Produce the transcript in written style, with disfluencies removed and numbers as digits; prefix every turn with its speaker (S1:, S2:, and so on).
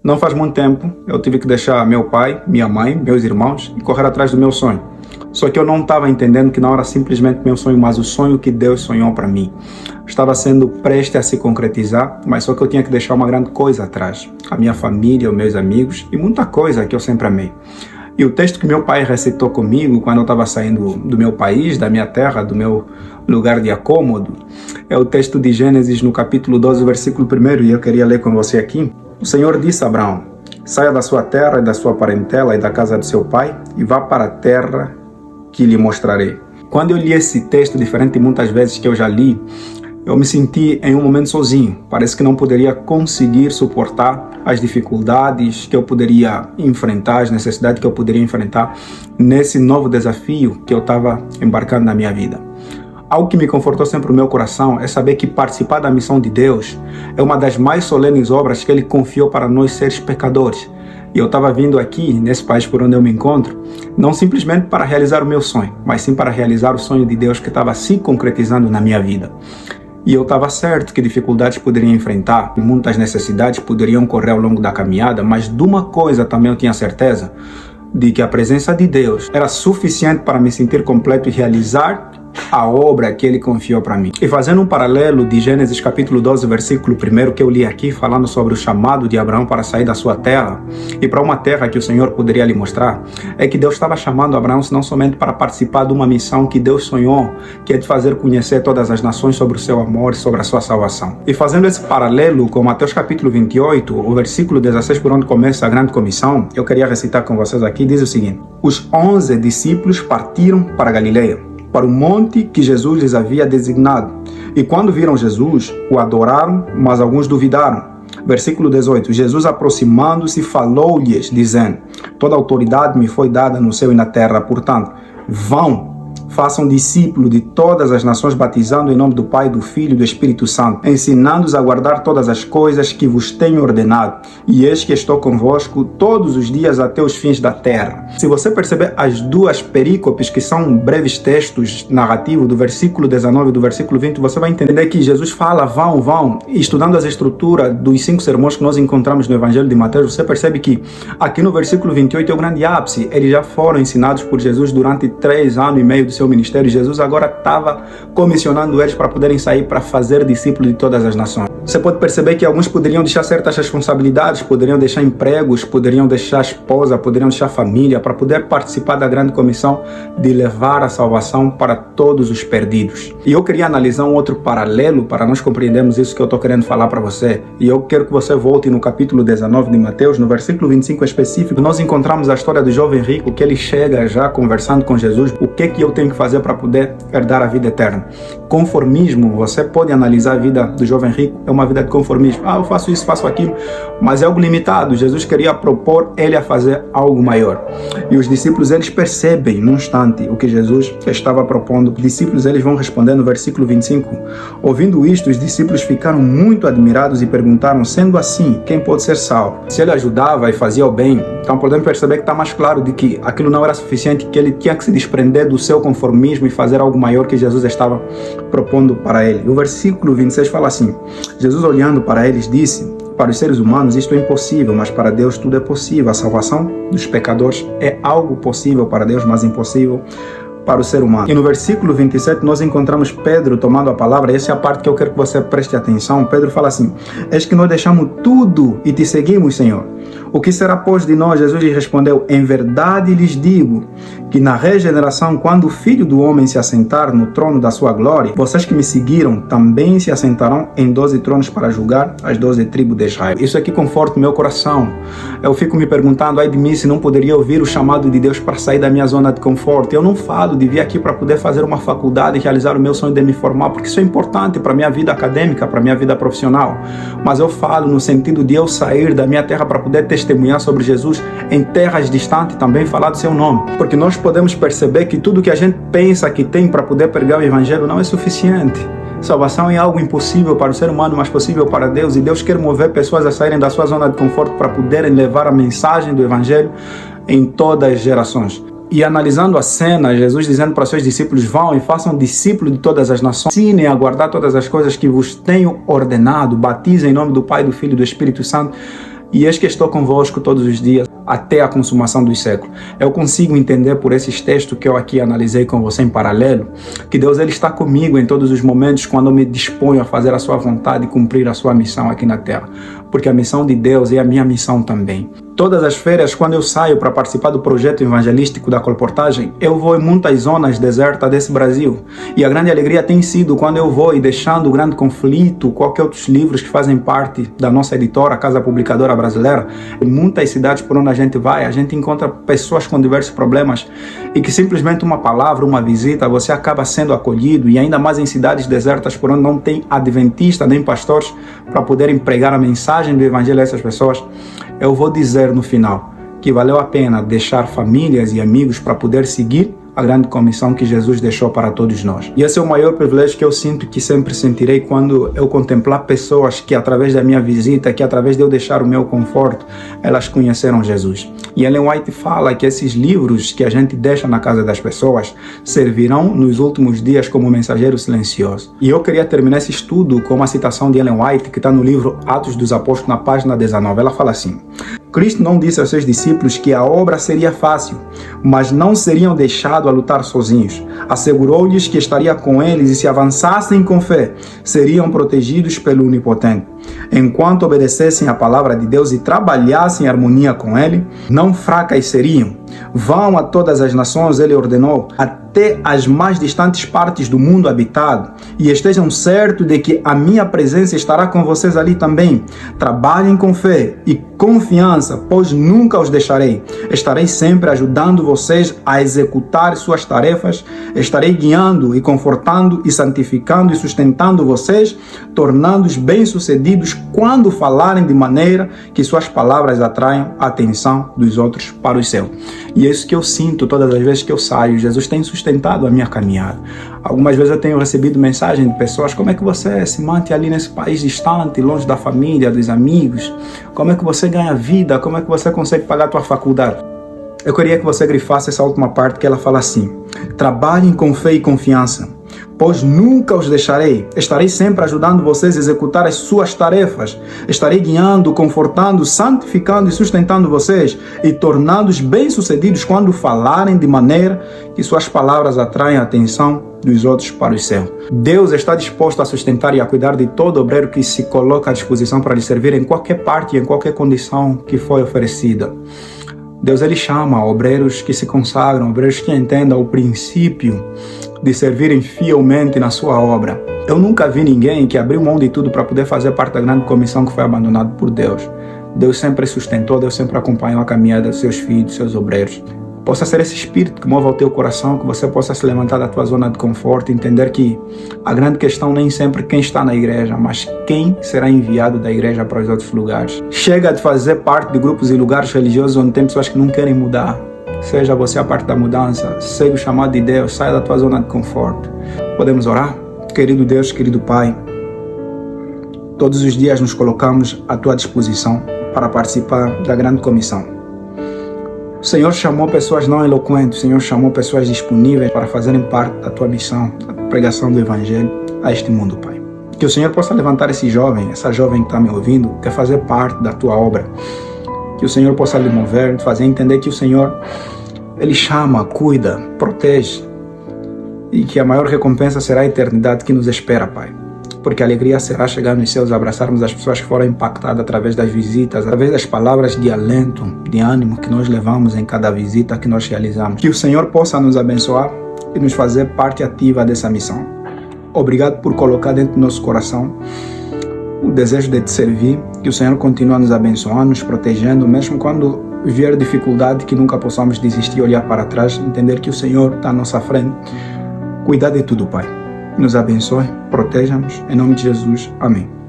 S1: Não faz muito tempo, eu tive que deixar meu pai, minha mãe, meus irmãos e correr atrás do meu sonho. Só que eu não estava entendendo que não era simplesmente meu sonho, mas o sonho que Deus sonhou para mim. Estava sendo prestes a se concretizar, mas só que eu tinha que deixar uma grande coisa atrás. A minha família, os meus amigos e muita coisa que eu sempre amei. E o texto que meu pai recitou comigo quando eu estava saindo do meu país, da minha terra, do meu lugar de acômodo, é o texto de Gênesis no capítulo 12, versículo 1, e eu queria ler com você aqui. O Senhor disse a Abraão: saia da sua terra e da sua parentela e da casa de seu pai e vá para a terra que lhe mostrarei. Quando eu li esse texto, diferente de muitas vezes que eu já li, eu me senti em um momento sozinho. Parece que não poderia conseguir suportar as dificuldades que eu poderia enfrentar, as necessidades que eu poderia enfrentar nesse novo desafio que eu estava embarcando na minha vida. Algo que me confortou sempre o meu coração é saber que participar da missão de Deus é uma das mais solenes obras que Ele confiou para nós seres pecadores. E eu estava vindo aqui, nesse país por onde eu me encontro, não simplesmente para realizar o meu sonho, mas sim para realizar o sonho de Deus que estava se concretizando na minha vida. E eu estava certo que dificuldades poderiam enfrentar, muitas necessidades poderiam ocorrer ao longo da caminhada, mas de uma coisa também eu tinha certeza, de que a presença de Deus era suficiente para me sentir completo e realizar a obra que Ele confiou para mim. E fazendo um paralelo de Gênesis capítulo 12, versículo 1 que eu li aqui, falando sobre o chamado de Abraão para sair da sua terra e para uma terra que o Senhor poderia lhe mostrar, é que Deus estava chamando Abraão não somente para participar de uma missão que Deus sonhou, que é de fazer conhecer todas as nações sobre o seu amor e sobre a sua salvação. E fazendo esse paralelo com Mateus capítulo 28, o versículo 16, por onde começa a grande comissão, eu queria recitar com vocês aqui, diz o seguinte: os 11 discípulos partiram para Galileia, para o monte que Jesus lhes havia designado. E quando viram Jesus, o adoraram, mas alguns duvidaram. Versículo 18, Jesus aproximando-se falou-lhes, dizendo: toda autoridade me foi dada no céu e na terra, portanto, vão, façam discípulos de todas as nações, batizando em nome do Pai, do Filho e do Espírito Santo, ensinando-os a guardar todas as coisas que vos tenho ordenado. E eis que estou convosco todos os dias até os fins da terra. Se você perceber as duas perícopes, que são breves textos narrativos, do versículo 19 e do versículo 20, você vai entender que Jesus fala, vão. E estudando as estruturas dos 5 sermões que nós encontramos no Evangelho de Mateus, você percebe que aqui no versículo 28 é o grande ápice. Eles já foram ensinados por Jesus durante 3 anos e meio do seu ministério. Jesus agora estava comissionando eles para poderem sair para fazer discípulos de todas as nações. Você pode perceber que alguns poderiam deixar certas responsabilidades, poderiam deixar empregos, poderiam deixar esposa, poderiam deixar família para poder participar da grande comissão de levar a salvação para todos os perdidos. E eu queria analisar um outro paralelo para nós compreendermos isso que eu estou querendo falar para você. E eu quero que você volte no capítulo 19 de Mateus, no versículo 25 específico. Nós encontramos a história do jovem rico, que ele chega já conversando com Jesus. O que eu tenho que fazer para poder herdar a vida eterna? Conformismo, você pode analisar a vida do jovem rico, é uma vida de conformismo. Eu faço isso, faço aquilo, mas é algo limitado. Jesus queria propor ele a fazer algo maior. E os discípulos, eles percebem num instante o que Jesus estava propondo. Os discípulos, eles vão responder no versículo 25. Ouvindo isto, os discípulos ficaram muito admirados e perguntaram: sendo assim, quem pode ser salvo? Se ele ajudava e fazia o bem, então podemos perceber que está mais claro de que aquilo não era suficiente, que ele tinha que se desprender do seu conformismo e fazer algo maior que Jesus estava propondo para ele. O versículo 26 fala assim: Jesus, olhando para eles, disse: para os seres humanos isto é impossível, mas para Deus tudo é possível. A salvação dos pecadores é algo possível para Deus, mas impossível para o ser humano. E no versículo 27 nós encontramos Pedro tomando a palavra. Essa é a parte que eu quero que você preste atenção. Pedro fala assim: eis que nós deixamos tudo e te seguimos, Senhor. O que será, pois, de nós? Jesus lhe respondeu: em verdade lhes digo que na regeneração, quando o Filho do Homem se assentar no trono da sua glória, vocês que me seguiram também se assentarão em 12 tronos para julgar as 12 tribos de Israel. Isso aqui conforta o meu coração. Eu fico me perguntando, ai de mim, se não poderia ouvir o chamado de Deus para sair da minha zona de conforto. Eu não falo de vir aqui para poder fazer uma faculdade e realizar o meu sonho de me formar, porque isso é importante para a minha vida acadêmica, para a minha vida profissional. Mas eu falo no sentido de eu sair da minha terra para poder testemunhar sobre Jesus em terras distantes, também falar do seu nome. Porque nós podemos perceber que tudo que a gente pensa que tem para poder pregar o Evangelho não é suficiente. Salvação é algo impossível para o ser humano, mas possível para Deus. E Deus quer mover pessoas a saírem da sua zona de conforto para poderem levar a mensagem do Evangelho em todas as gerações. E analisando a cena, Jesus dizendo para seus discípulos: vão e façam discípulos de todas as nações, ensinem a guardar todas as coisas que vos tenho ordenado, batizem em nome do Pai, do Filho e do Espírito Santo. E eis que estou convosco todos os dias, até a consumação dos séculos. Eu consigo entender por esses textos que eu aqui analisei com você em paralelo, que Deus ele está comigo em todos os momentos quando eu me disponho a fazer a sua vontade e cumprir a sua missão aqui na terra. Porque a missão de Deus é a minha missão também. Todas as férias, quando eu saio para participar do projeto evangelístico da colportagem, eu vou em muitas zonas desertas desse Brasil. E a grande alegria tem sido quando eu vou e deixando o Grande Conflito, qualquer outros livros que fazem parte da nossa editora, a Casa Publicadora Brasileira, em muitas cidades por onde a gente vai, a gente encontra pessoas com diversos problemas e que simplesmente uma palavra, uma visita, você acaba sendo acolhido, e ainda mais em cidades desertas por onde não tem adventista nem pastores para poderem pregar a mensagem do evangelho a essas pessoas. Eu vou dizer no final que valeu a pena deixar famílias e amigos para poder seguir a grande comissão que Jesus deixou para todos nós. E esse é o maior privilégio que eu sinto, que sempre sentirei quando eu contemplar pessoas que através da minha visita, que através de eu deixar o meu conforto, elas conheceram Jesus. E Ellen White fala que esses livros que a gente deixa na casa das pessoas servirão nos últimos dias como mensageiro silencioso. E eu queria terminar esse estudo com uma citação de Ellen White que está no livro Atos dos Apóstolos, na página 19. Ela fala assim: Cristo não disse aos seus discípulos que a obra seria fácil, mas não seriam deixados a lutar sozinhos. Assegurou-lhes que estaria com eles e, se avançassem com fé, seriam protegidos pelo Onipotente. Enquanto obedecessem à palavra de Deus e trabalhassem em harmonia com Ele, não fracas seriam. Vão a todas as nações, Ele ordenou, até as mais distantes partes do mundo habitado, e estejam certos de que a minha presença estará com vocês ali também. Trabalhem com fé e confiança, pois nunca os deixarei. Estarei sempre ajudando vocês a executar suas tarefas. Estarei guiando e confortando e santificando e sustentando vocês, tornando-os bem-sucedidos quando falarem, de maneira que suas palavras atraiam a atenção dos outros para o céu. E é isso que eu sinto todas as vezes que eu saio. Jesus tem sustentado a minha caminhada. Algumas vezes eu tenho recebido mensagem de pessoas: como é que você se mantém ali nesse país distante, longe da família, dos amigos? Como é que você ganha vida? Como é que você consegue pagar a tua faculdade? Eu queria que você grifasse essa última parte, que ela fala assim: trabalhem com fé e confiança, pois nunca os deixarei. Estarei sempre ajudando vocês a executar as suas tarefas. Estarei guiando, confortando, santificando e sustentando vocês e tornando-os bem-sucedidos quando falarem, de maneira que suas palavras atraem a atenção dos outros para o céu. Deus está disposto a sustentar e a cuidar de todo obreiro que se coloca à disposição para lhe servir em qualquer parte e em qualquer condição que foi oferecida. Deus ele chama obreiros que se consagram, obreiros que entendam o princípio de servirem fielmente na sua obra. Eu nunca vi ninguém que abriu mão de tudo para poder fazer parte da grande comissão que foi abandonada por Deus. Deus sempre sustentou, Deus sempre acompanhou a caminhada dos seus filhos, seus obreiros. Possa ser esse espírito que mova o teu coração, que você possa se levantar da tua zona de conforto e entender que a grande questão nem sempre é quem está na igreja, mas quem será enviado da igreja para os outros lugares. Chega de fazer parte de grupos e lugares religiosos onde tem pessoas que não querem mudar. Seja você a parte da mudança, seja o chamado de Deus, saia da tua zona de conforto. Podemos orar? Querido Deus, querido Pai, todos os dias nos colocamos à tua disposição para participar da grande comissão. O Senhor chamou pessoas não eloquentes, o Senhor chamou pessoas disponíveis para fazerem parte da tua missão, da pregação do Evangelho a este mundo, Pai. Que o Senhor possa levantar esse jovem, essa jovem que está me ouvindo, quer fazer parte da tua obra. Que o Senhor possa lhe mover, fazer entender que o Senhor, Ele chama, cuida, protege, e que a maior recompensa será a eternidade que nos espera, Pai. Porque a alegria será chegar nos céus, abraçarmos as pessoas que foram impactadas através das visitas, através das palavras de alento, de ânimo que nós levamos em cada visita que nós realizamos. Que o Senhor possa nos abençoar e nos fazer parte ativa dessa missão. Obrigado por colocar dentro do nosso coração o desejo de te servir. Que o Senhor continue a nos abençoando, nos protegendo, mesmo quando vier dificuldade, que nunca possamos desistir, olhar para trás, entender que o Senhor está à nossa frente. Cuidar de tudo, Pai. Nos abençoe, proteja-nos, em nome de Jesus. Amém.